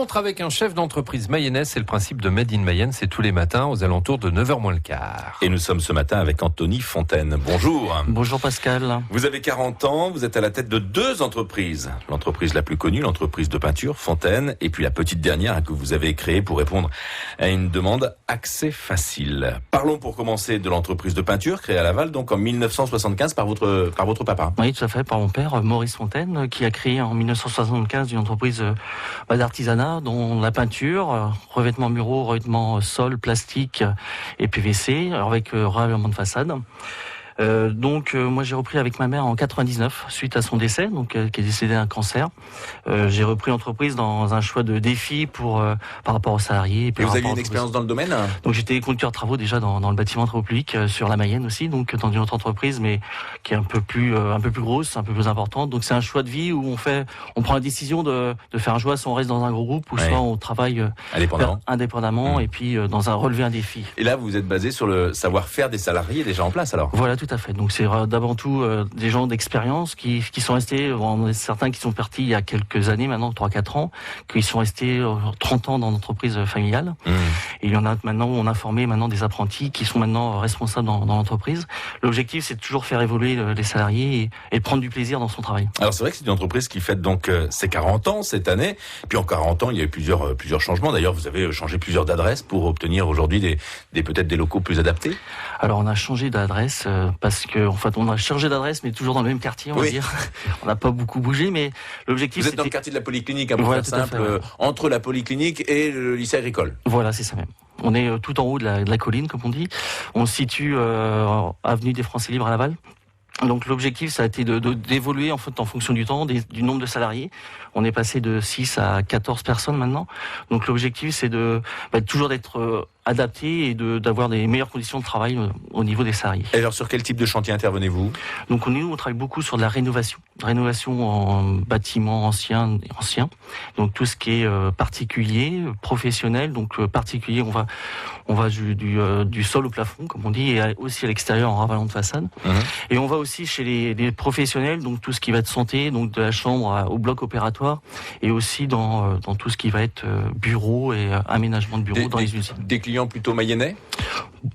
rencontre avec un chef d'entreprise mayennais, c'est le principe de Made in Mayenne, c'est tous les matins aux alentours de 9h moins le quart. Et nous sommes ce matin avec Anthony Fontaine. Bonjour. Bonjour Pascal. Vous avez 40 ans, vous êtes à la tête de 2 entreprises. L'entreprise la plus connue, l'entreprise de peinture, Fontaine, et puis la petite dernière que vous avez créée pour répondre à une demande accès facile. Parlons pour commencer de l'entreprise de peinture créée à Laval, donc en 1975 par votre papa. Oui, tout à fait, par mon père, Maurice Fontaine, qui a créé en 1975 une entreprise d'artisanat, dont la peinture, revêtement muraux, revêtement sol, plastique et PVC, avec ravalement de façade. Moi j'ai repris avec ma mère en 99 suite à son décès, qui est décédé d'un cancer. J'ai repris l'entreprise dans un choix de défi par rapport aux salariés. Et vous aviez une expérience dans le domaine ? Donc j'étais conducteur de travaux déjà dans le bâtiment travaux publics sur la Mayenne aussi, donc dans une autre entreprise mais qui est un peu plus grosse, un peu plus importante. Donc c'est un choix de vie où on prend la décision de faire un choix, soit on reste dans un gros groupe ou soit on travaille indépendamment et puis relever un défi. Et là vous vous êtes basé sur le savoir-faire des salariés déjà en place alors ? Voilà, tout à fait. Donc c'est d'avant tout des gens d'expérience qui sont restés, certains qui sont partis il y a quelques années maintenant, 3-4 ans, qui sont restés 30 ans dans l'entreprise familiale. Et il y en a maintenant où on a formé des apprentis qui sont maintenant responsables dans l'entreprise. L'objectif c'est de toujours faire évoluer les salariés et prendre du plaisir dans son travail. Alors c'est vrai que c'est une entreprise qui fête donc ses 40 ans cette année. Puis en 40 ans il y a eu plusieurs changements. D'ailleurs vous avez changé plusieurs d'adresses pour obtenir aujourd'hui peut-être des locaux plus adaptés. Alors on a changé d'adresse parce que on a changé d'adresse mais toujours dans le même quartier, on va dire. On n'a pas beaucoup bougé, mais l'objectif Vous êtes dans le quartier de la Polyclinique, pour faire simple, entre la Polyclinique et le lycée agricole. Voilà, c'est ça même. On est tout en haut de la colline, comme on dit. On se situe avenue des Français Libres à Laval. Donc l'objectif, ça a été d'évoluer en fonction du temps, du nombre de salariés. On est passé de 6 à 14 personnes maintenant. Donc l'objectif, c'est toujours d'être adapté et d'avoir des meilleures conditions de travail au niveau des salariés. Et alors sur quel type de chantier intervenez-vous ? Donc nous, on travaille beaucoup sur de la rénovation en bâtiments anciens. Donc tout ce qui est particulier, professionnel. Donc particulier, on va du sol au plafond, comme on dit, et aussi à l'extérieur en ravalement de façade. Et on va aussi chez les professionnels, donc tout ce qui va être santé, donc de la chambre au bloc opératoire, et aussi dans tout ce qui va être bureau et aménagement de bureaux dans les usines. Des clients plutôt mayennais ?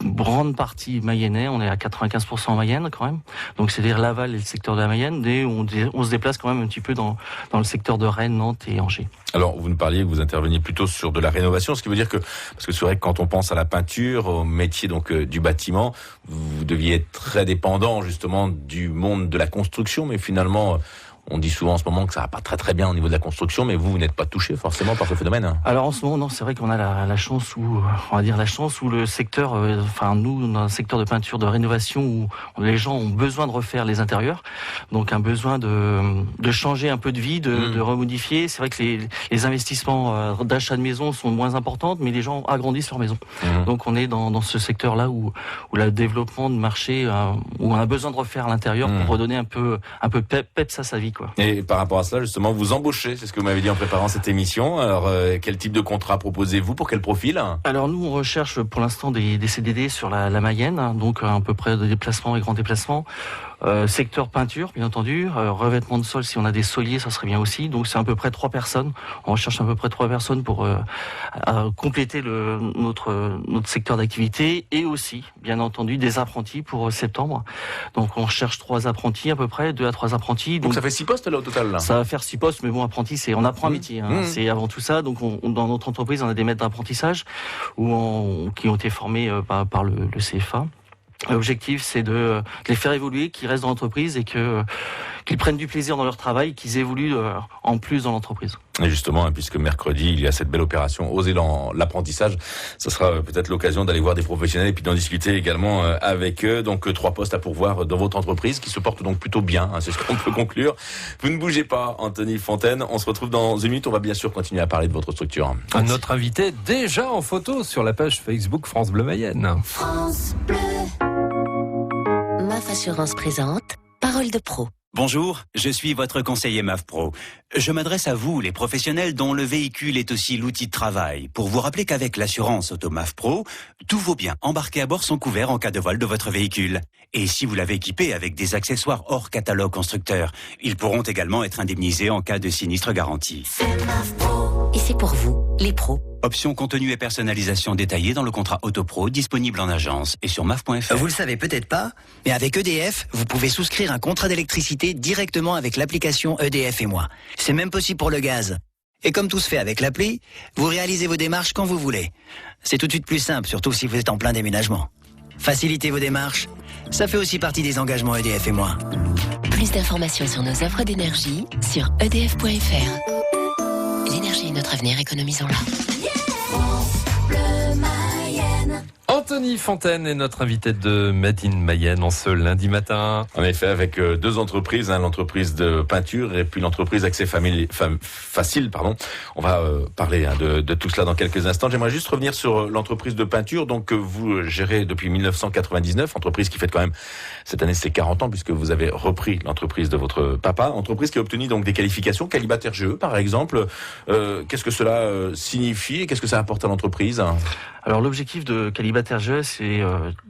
Grande partie mayennais, on est à 95% en Mayenne quand même. Donc c'est-à-dire Laval et le secteur de la Mayenne, et on se déplace quand même un petit peu dans le secteur de Rennes, Nantes et Angers. Alors vous nous parliez, vous interveniez plutôt sur de la rénovation, ce qui veut dire parce que c'est vrai que quand on pense à la peinture, au métier du bâtiment, vous deviez être très dépendant justement du monde de la construction, mais finalement on dit souvent en ce moment que ça va pas très très bien au niveau de la construction, mais vous n'êtes pas touché forcément par ce phénomène. Alors en ce moment, non, c'est vrai qu'on a la chance où le secteur, nous, dans un secteur de peinture, de rénovation, où les gens ont besoin de refaire les intérieurs, donc un besoin de changer un peu de vie, de remodifier. C'est vrai que les investissements d'achat de maison sont moins importants, mais les gens agrandissent leur maison. Donc on est dans ce secteur-là où le développement de marché, où on a besoin de refaire à l'intérieur pour redonner un peu peps à sa vie. Et par rapport à cela, justement, vous embauchez, c'est ce que vous m'avez dit en préparant cette émission. Alors, quel type de contrat proposez-vous ? Pour quel profil ? Alors, nous, on recherche pour l'instant des CDD sur la Mayenne, donc à peu près de déplacements et grands déplacements. Secteur peinture, bien entendu. Revêtement de sol, si on a des soliers, ça serait bien aussi. Donc, c'est à peu près 3 personnes. On recherche à peu près 3 personnes pour compléter notre secteur d'activité. Et aussi, bien entendu, des apprentis pour septembre. Donc, on recherche 3 apprentis à peu près, 2 à 3 apprentis. Donc ça fait 6 postes là au total là. Ça va faire 6 postes, mais bon, apprenti, on apprend un métier. C'est avant tout ça. Donc, dans notre entreprise, on a des maîtres d'apprentissage qui ont été formés par le CFA. L'objectif, c'est de les faire évoluer, qu'ils restent dans l'entreprise et qu'ils prennent du plaisir dans leur travail, qu'ils évoluent en plus dans l'entreprise. Et justement, puisque mercredi, il y a cette belle opération Oser dans l'apprentissage, ce sera peut-être l'occasion d'aller voir des professionnels et puis d'en discuter également avec eux. Donc 3 postes à pourvoir dans votre entreprise qui se porte donc plutôt bien, c'est ce qu'on peut conclure. Vous ne bougez pas, Anthony Fontaine. On se retrouve dans une minute. On va bien sûr continuer à parler de votre structure. Notre invité déjà en photo sur la page Facebook France Bleu Mayenne. France Bleu. MAF Assurance présente Parole de Pro. Bonjour, je suis votre conseiller MAF Pro. Je m'adresse à vous, les professionnels dont le véhicule est aussi l'outil de travail, pour vous rappeler qu'avec l'assurance Auto MAF Pro, tous vos biens embarqués à bord sont couverts en cas de vol de votre véhicule. Et si vous l'avez équipé avec des accessoires hors catalogue constructeur, ils pourront également être indemnisés en cas de sinistre garanti. C'est MAF Pro. Et c'est pour vous, les pros. Options contenu et personnalisation détaillée dans le contrat Autopro, disponible en agence et sur maf.fr. Vous le savez peut-être pas, mais avec EDF, vous pouvez souscrire un contrat d'électricité directement avec l'application EDF et moi. C'est même possible pour le gaz. Et comme tout se fait avec l'appli, vous réalisez vos démarches quand vous voulez. C'est tout de suite plus simple, surtout si vous êtes en plein déménagement. Facilitez vos démarches, ça fait aussi partie des engagements EDF et moi. Plus d'informations sur nos offres d'énergie sur edf.fr. L'énergie est notre avenir, économisons-la. Anthony Fontaine est notre invité de Made in Mayenne en ce lundi matin. En effet, avec deux entreprises, l'entreprise de peinture et puis l'entreprise Accès Facile. On va parler de tout cela dans quelques instants. J'aimerais juste revenir sur l'entreprise de peinture, donc que vous gérez depuis 1999, entreprise qui fête quand même cette année ses 40 ans puisque vous avez repris l'entreprise de votre papa, entreprise qui a obtenu donc des qualifications Qualibat RGE par exemple. Qu'est-ce que cela signifie et qu'est-ce que ça apporte à l'entreprise ? Alors l'objectif de Qualibat RGE, c'est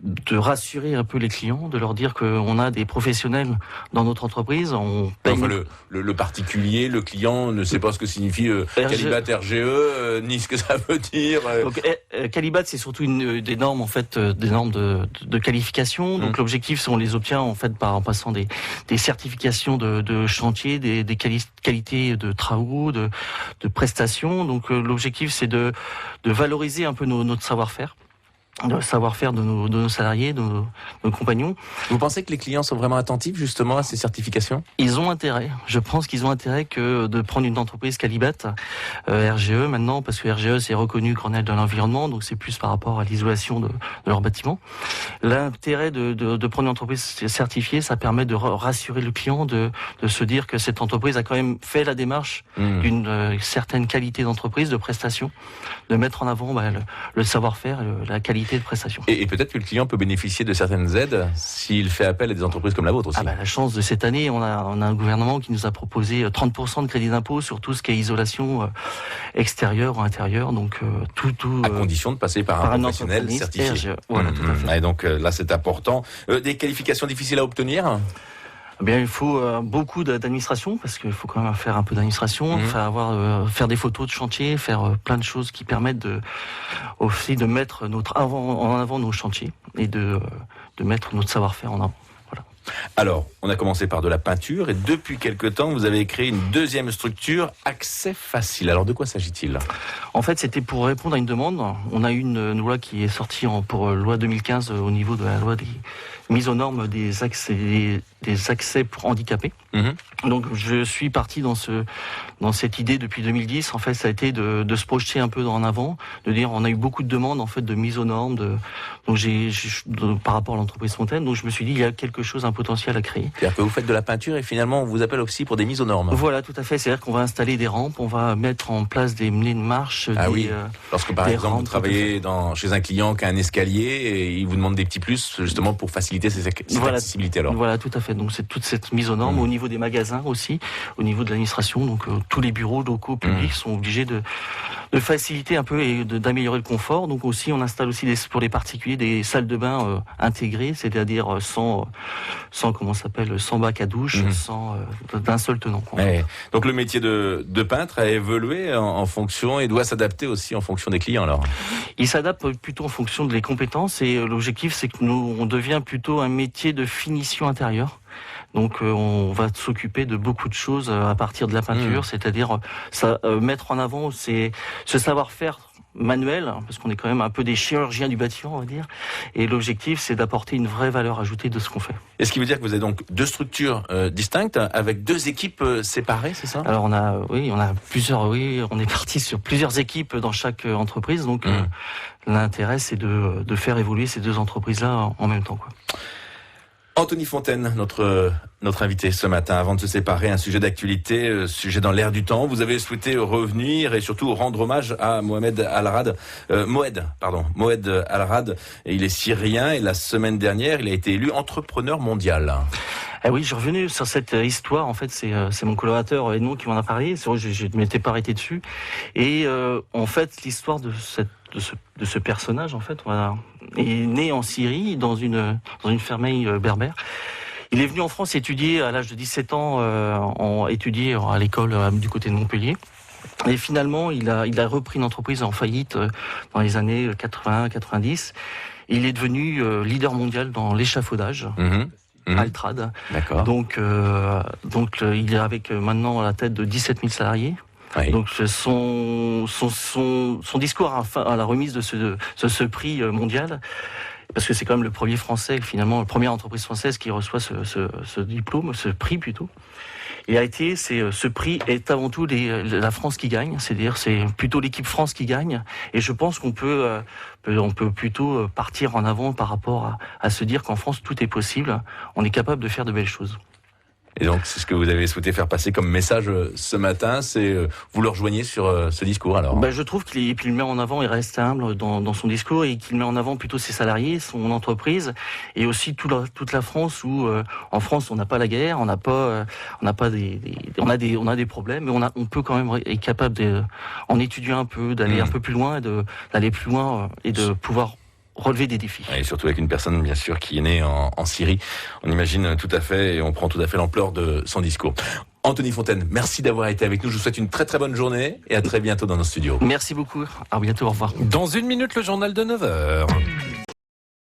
de rassurer un peu les clients, de leur dire qu'on a des professionnels dans notre entreprise. On paye le particulier, le client ne sait pas ce que signifie Qualibat RGE, ni ce que ça veut dire. Donc, Qualibat, c'est surtout des normes en fait, des normes de qualification. Donc l'objectif, c'est on les obtient en fait en passant des certifications de chantier, des qualités de travaux, de prestations. Donc l'objectif, c'est de valoriser un peu notre savoir-faire. Le savoir-faire de nos salariés, de nos compagnons. Vous pensez que les clients sont vraiment attentifs justement à ces certifications ? Ils ont intérêt. Je pense qu'ils ont intérêt que de prendre une entreprise Qualibat RGE maintenant, parce que RGE c'est reconnu Grenelle de l'environnement, donc c'est plus par rapport à l'isolation de leur bâtiment. L'intérêt de prendre une entreprise certifiée, ça permet de rassurer le client, de se dire que cette entreprise a quand même fait la démarche d'une certaine qualité d'entreprise, de prestation, de mettre en avant le savoir-faire, la qualité de prestation. Et peut-être que le client peut bénéficier de certaines aides s'il fait appel à des entreprises comme la vôtre aussi. La chance de cette année, on a un gouvernement qui nous a proposé 30% de crédit d'impôt sur tout ce qui est isolation extérieure ou intérieure. Donc tout à condition de passer par un professionnel certifié. RGE. Voilà, tout à fait. Et donc là, c'est important. Des qualifications difficiles à obtenir ? Il faut beaucoup d'administration parce qu'il faut quand même faire un peu d'administration, faire des photos de chantier, faire plein de choses qui permettent aussi de mettre en avant nos chantiers et de mettre notre savoir-faire en avant. Voilà. Alors, on a commencé par de la peinture et depuis quelque temps, vous avez créé une deuxième structure, Accès Facile. Alors, de quoi s'agit-il ? En fait, c'était pour répondre à une demande. On a eu une loi qui est sortie pour loi 2015 au niveau de la loi des mises aux normes des accès pour handicapés. Donc, je suis parti dans cette idée depuis 2010. En fait, ça a été de se projeter un peu en avant, de dire on a eu beaucoup de demandes en fait de mise aux normes, par rapport à l'entreprise Fontaine. Donc, je me suis dit il y a quelque chose, un potentiel à créer. C'est-à-dire que vous faites de la peinture et finalement on vous appelle aussi pour des mises aux normes. Voilà, tout à fait. C'est-à-dire qu'on va installer des rampes, on va mettre en place des menées de marche. Lorsque par exemple rampes, vous travaillez chez un client qui a un escalier et il vous demande des petits plus justement pour faciliter cette accessibilité alors. Voilà, tout à fait. Donc c'est toute cette mise aux normes au niveau des magasins aussi, au niveau de l'administration. Donc tous les bureaux locaux publics sont obligés de faciliter un peu et d'améliorer le confort. Donc aussi on installe aussi pour les particuliers des salles de bain intégrées, c'est-à-dire sans bac à douche, sans d'un seul tenant. Ouais. Donc le métier de peintre a évolué en fonction et doit s'adapter aussi en fonction des clients alors. Il s'adapte plutôt en fonction des compétences et l'objectif c'est que on devient plutôt un métier de finition intérieure. Donc on va s'occuper de beaucoup de choses à partir de la peinture, c'est-à-dire mettre en avant ce savoir-faire manuel, parce qu'on est quand même un peu des chirurgiens du bâtiment, on va dire. Et l'objectif, c'est d'apporter une vraie valeur ajoutée de ce qu'on fait. Et ce qui veut dire que vous avez donc deux structures distinctes, avec deux équipes séparées, c'est ça ? Alors on a plusieurs, on est parti sur plusieurs équipes dans chaque entreprise. Donc l'intérêt, c'est de faire évoluer ces deux entreprises-là en même temps, quoi. Anthony Fontaine, notre invité ce matin. Avant de se séparer, un sujet d'actualité, sujet dans l'air du temps. Vous avez souhaité revenir et surtout rendre hommage à Moed Al-Rad. Il est syrien et la semaine dernière, il a été élu entrepreneur mondial. Eh oui, je suis revenu sur cette histoire. En fait, c'est mon collaborateur Edmond qui m'en a parlé. C'est vrai, je ne m'étais pas arrêté dessus. Et en fait, l'histoire de ce personnage, en fait, est né en Syrie dans une famille berbère. Il est venu en France étudier à l'âge de 17 ans, étudier à l'école du côté de Montpellier. Et finalement, il a repris une entreprise en faillite dans les années 80-90. Il est devenu leader mondial dans l'échafaudage. Altrad. D'accord. Donc, il est avec maintenant à la tête de 17 000 salariés. Oui. Donc son discours à la remise de ce prix mondial, parce que c'est quand même le premier français, finalement, la première entreprise française qui reçoit ce diplôme, ce prix plutôt. Ce prix est avant tout la France qui gagne, c'est-à-dire c'est plutôt l'équipe France qui gagne, et je pense qu'on peut plutôt partir en avant par rapport à se dire qu'en France tout est possible, on est capable de faire de belles choses. Et donc, c'est ce que vous avez souhaité faire passer comme message ce matin, c'est vous le rejoignez sur ce discours alors? Je trouve qu'il le met en avant, il reste humble dans son discours et qu'il met en avant plutôt ses salariés, son entreprise et aussi toute la France où en France on n'a pas la guerre, on a des problèmes, mais on peut quand même être capable en étudiant un peu, d'aller un peu plus loin, d'aller plus loin et de pouvoir relever des défis. Et surtout avec une personne, bien sûr, qui est née en Syrie. On imagine tout à fait et on prend tout à fait l'ampleur de son discours. Anthony Fontaine, merci d'avoir été avec nous. Je vous souhaite une très très bonne journée et à très bientôt dans nos studios. Merci beaucoup. À bientôt. Au revoir. Dans une minute, le journal de 9h.